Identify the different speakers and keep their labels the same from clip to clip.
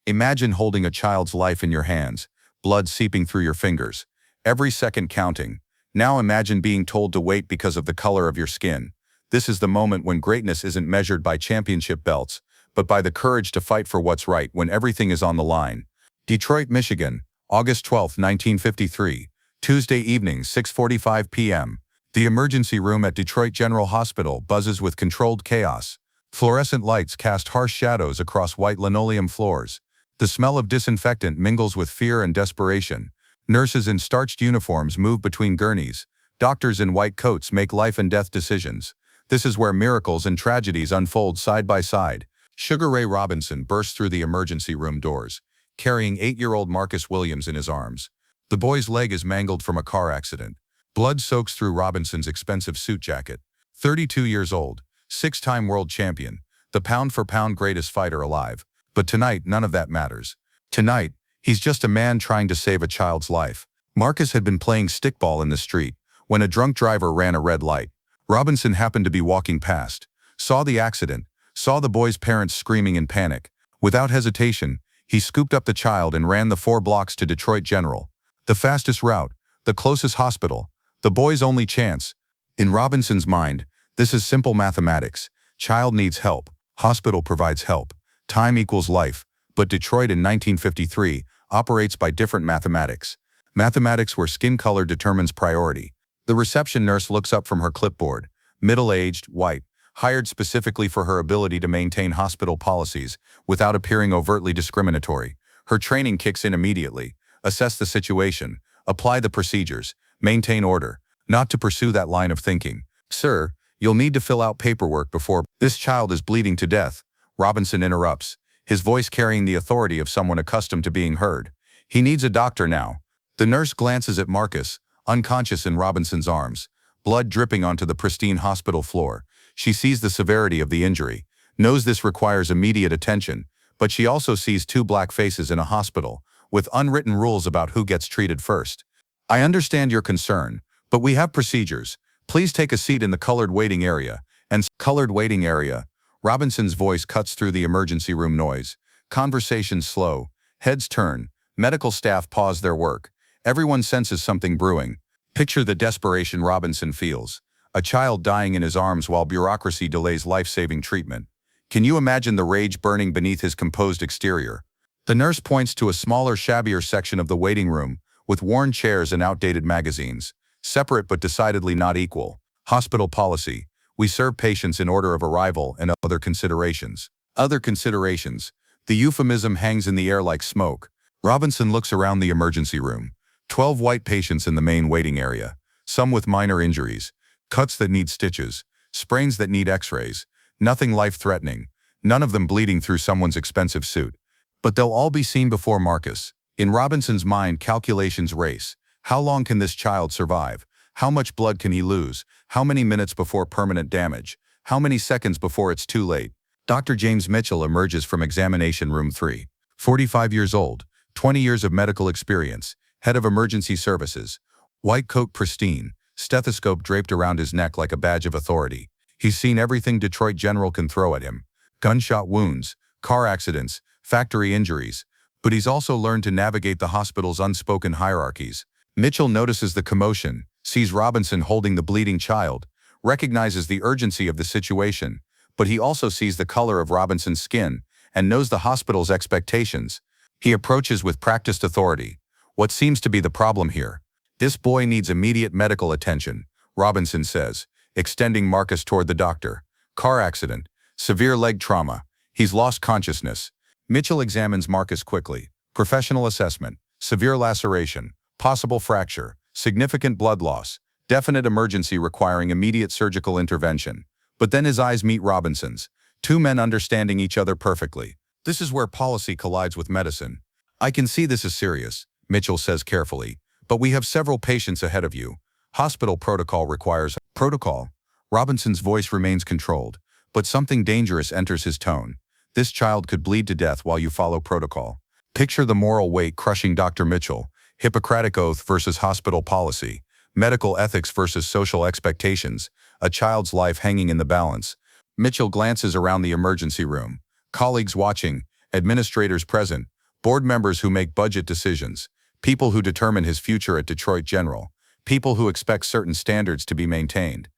Speaker 1: Imagine holding a child's life in your hands, blood seeping through your fingers, every second counting. Now imagine being told to wait because of the color of your skin. This is the moment when greatness isn't measured by championship belts, but by the courage to fight for what's right when everything is on the line. Detroit, Michigan, August 12, 1953, Tuesday evening, 6:45 p.m. The emergency room at Detroit General Hospital buzzes with controlled chaos. Fluorescent lights cast harsh shadows across white linoleum floors. The smell of disinfectant mingles with fear and desperation. Nurses in starched uniforms move between gurneys. Doctors in white coats make life and death decisions. This is where miracles and tragedies unfold side by side. Sugar Ray Robinson bursts through the emergency room doors, carrying 8-year-old Marcus Williams in his arms. The boy's leg is mangled from a car accident. Blood soaks through Robinson's expensive suit jacket. 32 years old, 6-time world champion, the pound-for-pound greatest fighter alive. But tonight, none of that matters. Tonight, he's just a man trying to save a child's life. Marcus had been playing stickball in the street when a drunk driver ran a red light. Robinson happened to be walking past, saw the accident, saw the boy's parents screaming in panic. Without hesitation, he scooped up the child and ran the 4 blocks to Detroit General. The fastest route, the closest hospital, the boy's only chance. In Robinson's mind, this is simple mathematics. Child needs help. Hospital provides help. Time equals life. But Detroit in 1953 operates by different mathematics. Mathematics where skin color determines priority. The reception nurse looks up from her clipboard. Middle-aged, white, hired specifically for her ability to maintain hospital policies without appearing overtly discriminatory. Her training kicks in immediately. Assess the situation. Apply the procedures. Maintain order. Not to pursue that line of thinking. Sir, you'll need to fill out paperwork before this child is bleeding to death. Robinson interrupts, his voice carrying the authority of someone accustomed to being heard. He needs a doctor now. The nurse glances at Marcus, unconscious in Robinson's arms, blood dripping onto the pristine hospital floor. She sees the severity of the injury, knows this requires immediate attention, but she also sees 2 black faces in a hospital, with unwritten rules about who gets treated first. I understand your concern, but we have procedures. Please take a seat in the colored waiting area. And colored waiting area. Robinson's voice cuts through the emergency room noise. Conversations slow. Heads turn. Medical staff pause their work. Everyone senses something brewing. Picture the desperation Robinson feels. A child dying in his arms while bureaucracy delays life-saving treatment. Can you imagine the rage burning beneath his composed exterior? The nurse points to a smaller, shabbier section of the waiting room, with worn chairs and outdated magazines. Separate but decidedly not equal. Hospital policy. We serve patients in order of arrival and other considerations. Other considerations. The euphemism hangs in the air like smoke. Robinson looks around the emergency room. 12 white patients in the main waiting area. Some with minor injuries. Cuts that need stitches. Sprains that need x-rays. Nothing life-threatening. None of them bleeding through someone's expensive suit. But they'll all be seen before Marcus. In Robinson's mind, calculations race. How long can this child survive? How much blood can he lose? How many minutes before permanent damage? How many seconds before it's too late? Dr. James Mitchell emerges from examination room 3. 45 years old, 20 years of medical experience, head of emergency services. White coat pristine, stethoscope draped around his neck like a badge of authority. He's seen everything Detroit General can throw at him. Gunshot wounds, car accidents, factory injuries. But he's also learned to navigate the hospital's unspoken hierarchies. Mitchell notices the commotion, sees Robinson holding the bleeding child, recognizes the urgency of the situation, but he also sees the color of Robinson's skin and knows the hospital's expectations. He approaches with practiced authority. What seems to be the problem here? This boy needs immediate medical attention, Robinson says, extending Marcus toward the doctor. Car accident, severe leg trauma. He's lost consciousness. Mitchell examines Marcus quickly. Professional assessment, severe laceration, possible fracture, significant blood loss, definite emergency requiring immediate surgical intervention. But then his eyes meet Robinson's, 2 men understanding each other perfectly. This is where policy collides with medicine. I can see this is serious, Mitchell says carefully, but we have several patients ahead of you. Hospital protocol requires protocol. Robinson's voice remains controlled, but something dangerous enters his tone. This child could bleed to death while you follow protocol. Picture the moral weight crushing Dr. Mitchell. Hippocratic oath versus hospital policy, medical ethics versus social expectations, a child's life hanging in the balance. Mitchell glances around the emergency room. Colleagues watching, administrators present, board members who make budget decisions, people who determine his future at Detroit General, people who expect certain standards to be maintained.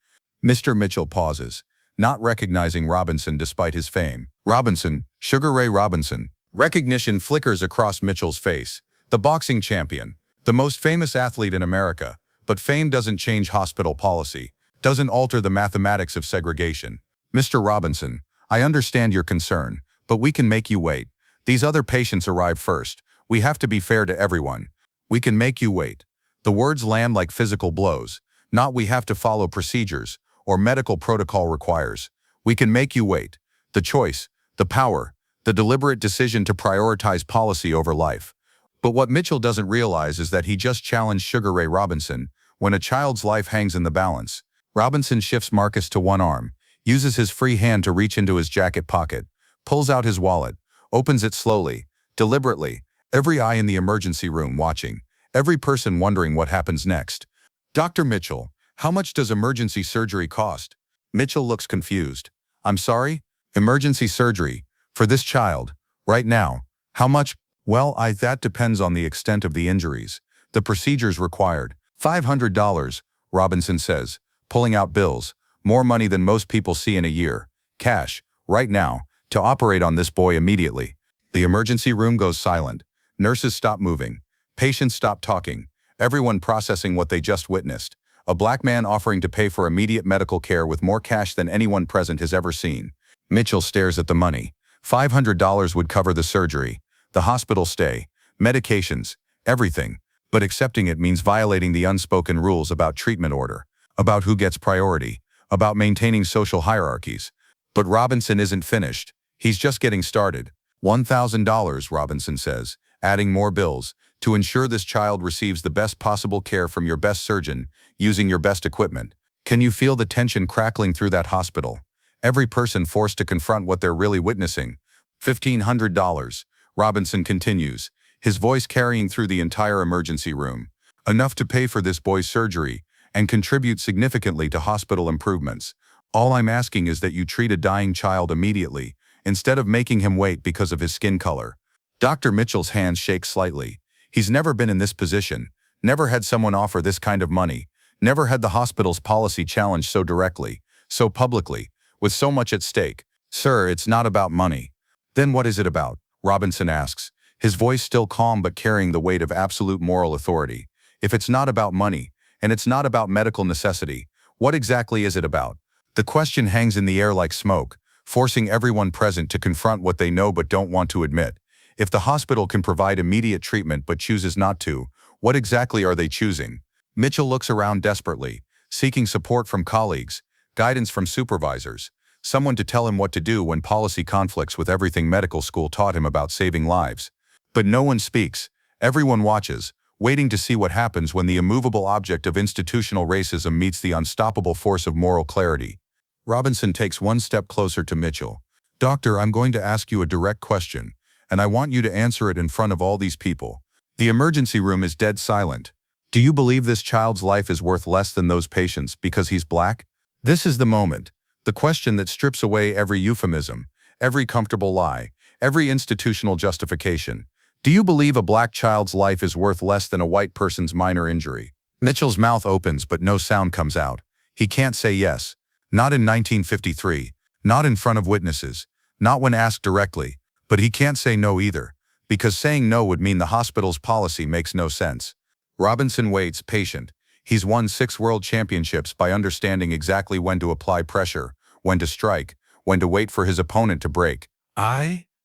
Speaker 1: Mr. Mitchell pauses, not recognizing Robinson despite his fame. Robinson, Sugar Ray Robinson. Recognition flickers across Mitchell's face. The boxing champion, the most famous athlete in America. But fame doesn't change hospital policy, doesn't alter the mathematics of segregation. Mr. Robinson, I understand your concern, but we can make you wait. These other patients arrive first. We have to be fair to everyone. We can make you wait. The words land like physical blows, not we have to follow procedures or medical protocol requires. We can make you wait. The choice, the power, the deliberate decision to prioritize policy over life. But what Mitchell doesn't realize is that he just challenged Sugar Ray Robinson when a child's life hangs in the balance. Robinson shifts Marcus to one arm, uses his free hand to reach into his jacket pocket, pulls out his wallet, opens it slowly, deliberately, every eye in the emergency room watching, every person wondering what happens next. Dr. Mitchell, how much does emergency surgery cost? Mitchell looks confused. I'm sorry? Emergency surgery? For this child? Right now? How much? Well, that depends on the extent of the injuries. The procedures required. $500, Robinson says, pulling out bills, more money than most people see in a year. Cash, right now, to operate on this boy immediately. The emergency room goes silent. Nurses stop moving. Patients stop talking. Everyone processing what they just witnessed. A black man offering to pay for immediate medical care with more cash than anyone present has ever seen. Mitchell stares at the money. $500 would cover the surgery, the hospital stay, medications, everything. But accepting it means violating the unspoken rules about treatment order, about who gets priority, about maintaining social hierarchies. But Robinson isn't finished. He's just getting started. $1,000, Robinson says, adding more bills, to ensure this child receives the best possible care from your best surgeon, using your best equipment. Can you feel the tension crackling through that hospital? Every person forced to confront what they're really witnessing. $1,500, Robinson continues, his voice carrying through the entire emergency room. Enough to pay for this boy's surgery and contribute significantly to hospital improvements. All I'm asking is that you treat a dying child immediately, instead of making him wait because of his skin color. Dr. Mitchell's hands shake slightly. He's never been in this position, never had someone offer this kind of money, never had the hospital's policy challenged so directly, so publicly, with so much at stake. Sir, it's not about money. Then what is it about? Robinson asks, his voice still calm but carrying the weight of absolute moral authority. If it's not about money, and it's not about medical necessity, what exactly is it about? The question hangs in the air like smoke, forcing everyone present to confront what they know but don't want to admit. If the hospital can provide immediate treatment but chooses not to, what exactly are they choosing? Mitchell looks around desperately, seeking support from colleagues, guidance from supervisors, someone to tell him what to do when policy conflicts with everything medical school taught him about saving lives. But no one speaks. Everyone watches, waiting to see what happens when the immovable object of institutional racism meets the unstoppable force of moral clarity. Robinson takes one step closer to Mitchell. Doctor, I'm going to ask you a direct question, and I want you to answer it in front of all these people. The emergency room is dead silent. Do you believe this child's life is worth less than those patients because he's black? This is the moment. The question that strips away every euphemism, every comfortable lie, every institutional justification. Do you believe a black child's life is worth less than a white person's minor injury? Mitchell's mouth opens but no sound comes out. He can't say yes. Not in 1953. Not in front of witnesses. Not when asked directly. But he can't say no either, because saying no would mean the hospital's policy makes no sense. Robinson waits, patient. He's won 6 world championships by understanding exactly when to apply pressure, when to strike, when to wait for his opponent to break.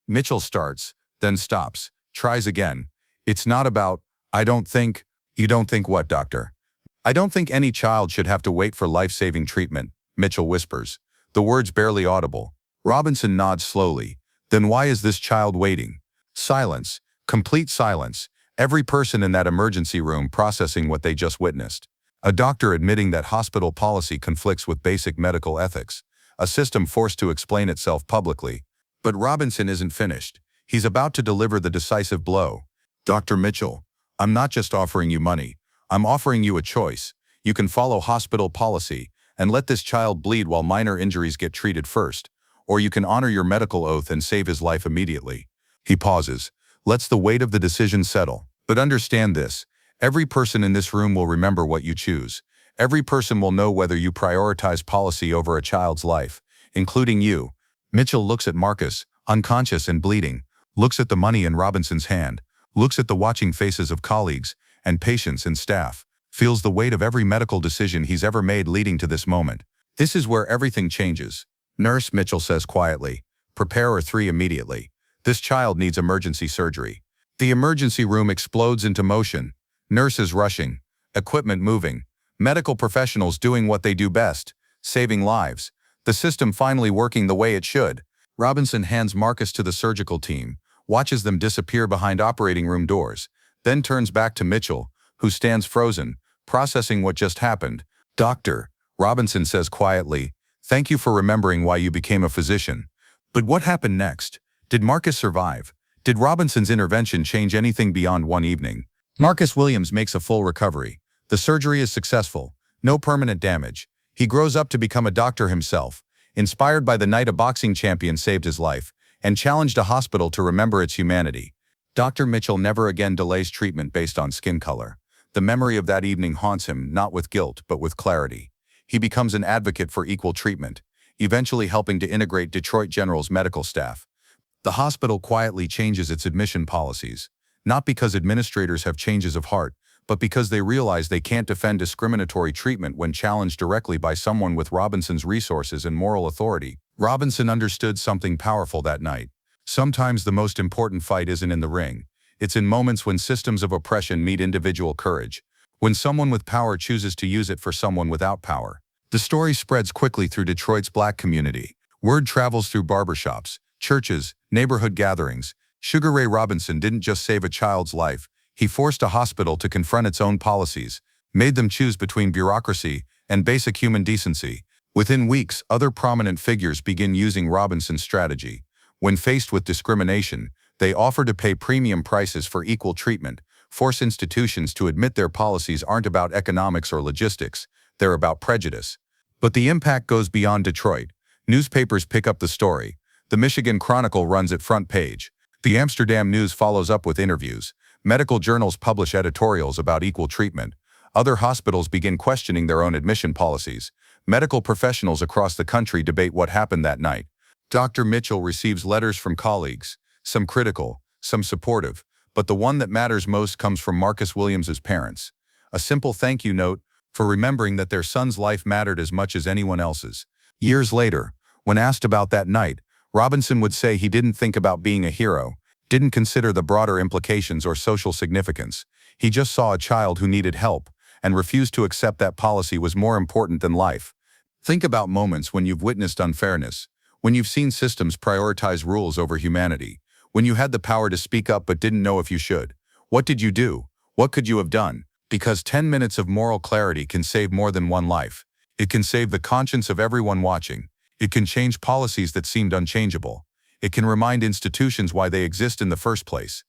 Speaker 1: Mitchell starts, then stops, tries again. It's not about, I don't think. You don't think what, doctor? I don't think any child should have to wait for life-saving treatment, Mitchell whispers, the words barely audible. Robinson nods slowly. Then why is this child waiting? Silence, complete silence, every person in that emergency room processing what they just witnessed. A doctor admitting that hospital policy conflicts with basic medical ethics, a system forced to explain itself publicly. But Robinson isn't finished. He's about to deliver the decisive blow. Dr. Mitchell, I'm not just offering you money. I'm offering you a choice. You can follow hospital policy and let this child bleed while minor injuries get treated first. Or you can honor your medical oath and save his life immediately. He pauses, lets the weight of the decision settle. But understand this, every person in this room will remember what you choose. Every person will know whether you prioritize policy over a child's life, including you. Mitchell looks at Marcus, unconscious and bleeding, looks at the money in Robinson's hand, looks at the watching faces of colleagues and patients and staff, feels the weight of every medical decision he's ever made leading to this moment. This is where everything changes. Nurse, Mitchell says quietly, prepare her 3 immediately. This child needs emergency surgery. The emergency room explodes into motion. Nurses rushing, equipment moving, medical professionals doing what they do best, saving lives. The system finally working the way it should. Robinson hands Marcus to the surgical team, watches them disappear behind operating room doors, then turns back to Mitchell, who stands frozen, processing what just happened. Doctor, Robinson says quietly, thank you for remembering why you became a physician. But what happened next? Did Marcus survive? Did Robinson's intervention change anything beyond one evening? Marcus Williams makes a full recovery. The surgery is successful, no permanent damage. He grows up to become a doctor himself, inspired by the night a boxing champion saved his life, and challenged a hospital to remember its humanity. Dr. Mitchell never again delays treatment based on skin color. The memory of that evening haunts him not with guilt but with clarity. He becomes an advocate for equal treatment, eventually helping to integrate Detroit General's medical staff. The hospital quietly changes its admission policies, not because administrators have changes of heart, but because they realize they can't defend discriminatory treatment when challenged directly by someone with Robinson's resources and moral authority. Robinson understood something powerful that night. Sometimes the most important fight isn't in the ring. It's in moments when systems of oppression meet individual courage, when someone with power chooses to use it for someone without power. The story spreads quickly through Detroit's Black community. Word travels through barbershops, churches, neighborhood gatherings. Sugar Ray Robinson didn't just save a child's life. He forced a hospital to confront its own policies, made them choose between bureaucracy and basic human decency. Within weeks, other prominent figures begin using Robinson's strategy. When faced with discrimination, they offer to pay premium prices for equal treatment, force institutions to admit their policies aren't about economics or logistics, they're about prejudice. But the impact goes beyond Detroit. Newspapers pick up the story. The Michigan Chronicle runs it front page. The Amsterdam News follows up with interviews. Medical journals publish editorials about equal treatment. Other hospitals begin questioning their own admission policies. Medical professionals across the country debate what happened that night. Dr. Mitchell receives letters from colleagues, some critical, some supportive, but the one that matters most comes from Marcus Williams's parents. A simple thank you note for remembering that their son's life mattered as much as anyone else's. Years later, when asked about that night, Robinson would say he didn't think about being a hero, didn't consider the broader implications or social significance. He just saw a child who needed help and refused to accept that policy was more important than life. Think about moments when you've witnessed unfairness, when you've seen systems prioritize rules over humanity, when you had the power to speak up but didn't know if you should. What did you do? What could you have done? Because 10 minutes of moral clarity can save more than one life. It can save the conscience of everyone watching. It can change policies that seemed unchangeable. It can remind institutions why they exist in the first place.